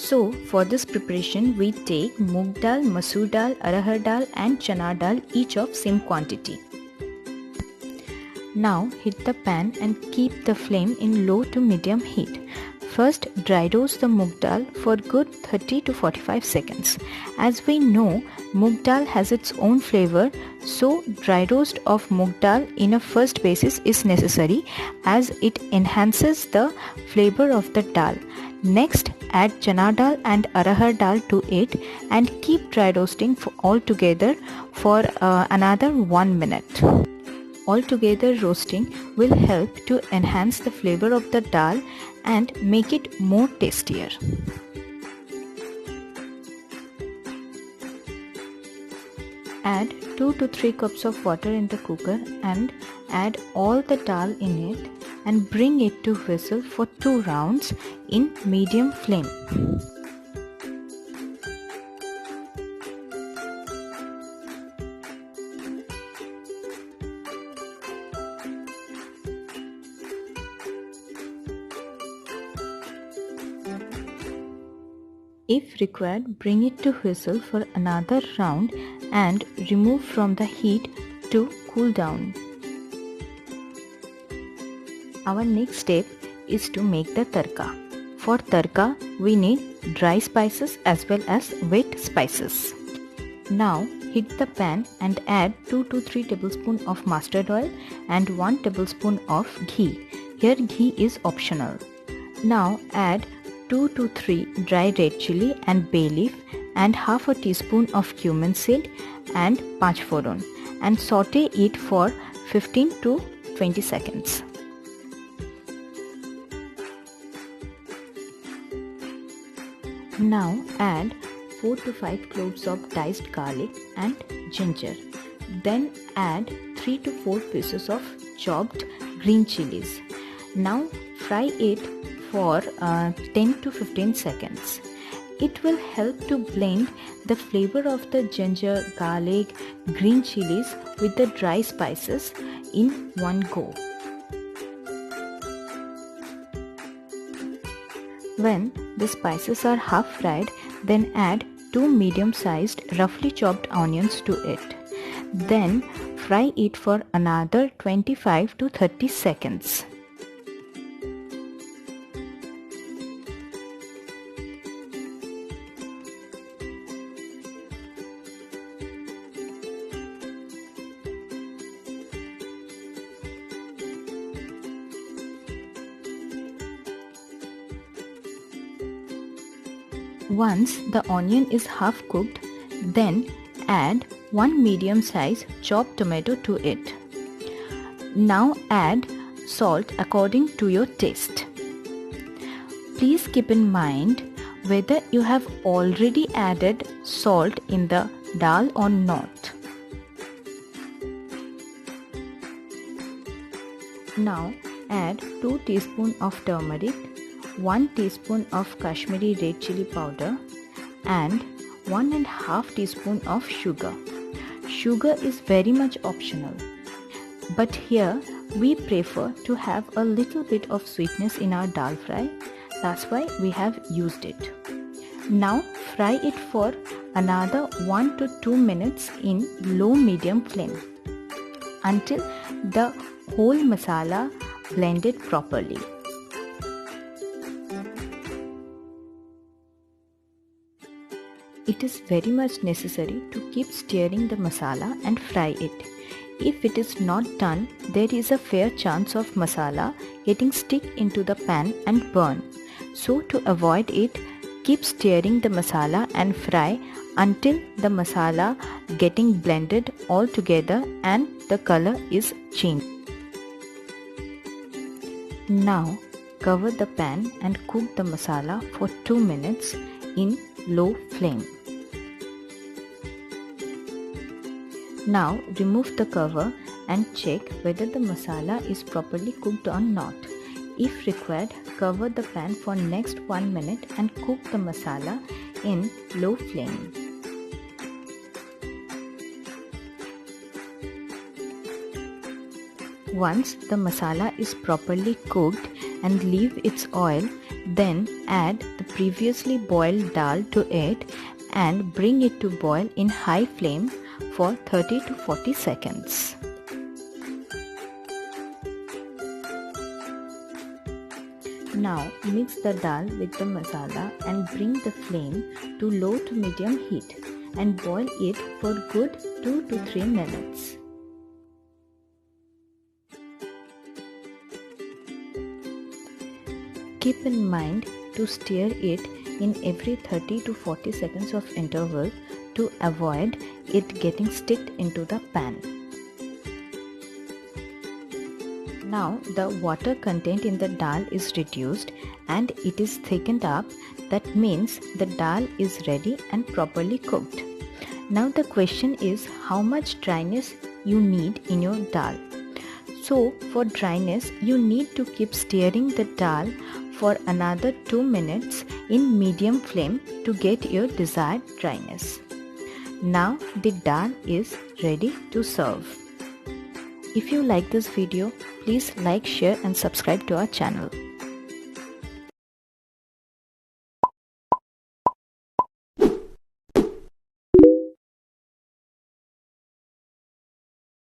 So for this preparation we take moong dal, masoor dal, arahar dal and chana dal, each of same quantity. Now heat the pan and keep the flame in low to medium heat. First dry roast the moong dal for good 30 to 45 seconds. As we know, moong dal has its own flavor, so dry roast of moong dal in a first basis is necessary as it enhances the flavor of the dal. Next, add chana dal and arahar dal to it and keep dry roasting all together for another 1 minute. Altogether roasting will help to enhance the flavor of the dal and make it more tastier. Add 2 to 3 cups of water in the cooker and add all the dal in it and bring it to whistle for 2 rounds in medium flame. If required, bring it to whistle for another round and remove from the heat to cool down. Our next step is to make the tadka. For tadka, we need dry spices as well as wet spices. Now heat the pan and add 2 to 3 tablespoons of mustard oil and 1 tablespoon of ghee. Here ghee is optional. Now add 2 to 3 dry red chili and bay leaf and half a teaspoon of cumin seed and panchforon and saute it for 15 to 20 seconds. Now add 4 to 5 cloves of diced garlic and ginger. Then add 3 to 4 pieces of chopped green chilies. Now fry it for 10 to 15 seconds. It will help to blend the flavor of the ginger, garlic, green chilies with the dry spices in one go. When the spices are half fried, then add 2 medium-sized roughly chopped onions to it. Then fry it for another 25 to 30 seconds. Once the onion is half cooked, then add 1 medium-sized chopped tomato to it. Now add salt according to your taste. Please keep in mind whether you have already added salt in the dal or not. Now add 2 teaspoons of turmeric, 1 teaspoon of Kashmiri red chili powder and 1.5 teaspoon of sugar. Sugar is very much optional, but here we prefer to have a little bit of sweetness in our dal fry. That's why we have used it. Now fry it for another 1 to 2 minutes in low-medium flame until the whole masala blended properly. It is very much necessary to keep stirring the masala and fry it. If it is not done, there is a fair chance of masala getting stuck into the pan and burn. So to avoid it, keep stirring the masala and fry until the masala getting blended all together and the color is changed. Now cover the pan and cook the masala for 2 minutes in low flame. Now remove the cover and check whether the masala is properly cooked or not. If required, cover the pan for next 1 minute and cook the masala in low flame. Once the masala is properly cooked and leave its oil, then add the previously boiled dal to it and bring it to boil in high flame for 30 to 40 seconds. Now mix the dal with the masala and bring the flame to low to medium heat and boil it for good 2 to 3 minutes. Keep in mind to stir it in every 30 to 40 seconds of interval to avoid it getting sticked into the pan. Now the water content in the dal is reduced and it is thickened up. That means the dal is ready and properly cooked. Now the question is how much dryness you need in your dal. So for dryness you need to keep stirring the dal for another 2 minutes in medium flame to get your desired dryness. Now the dal is ready to serve. If you like this video, please like, share and subscribe to our channel.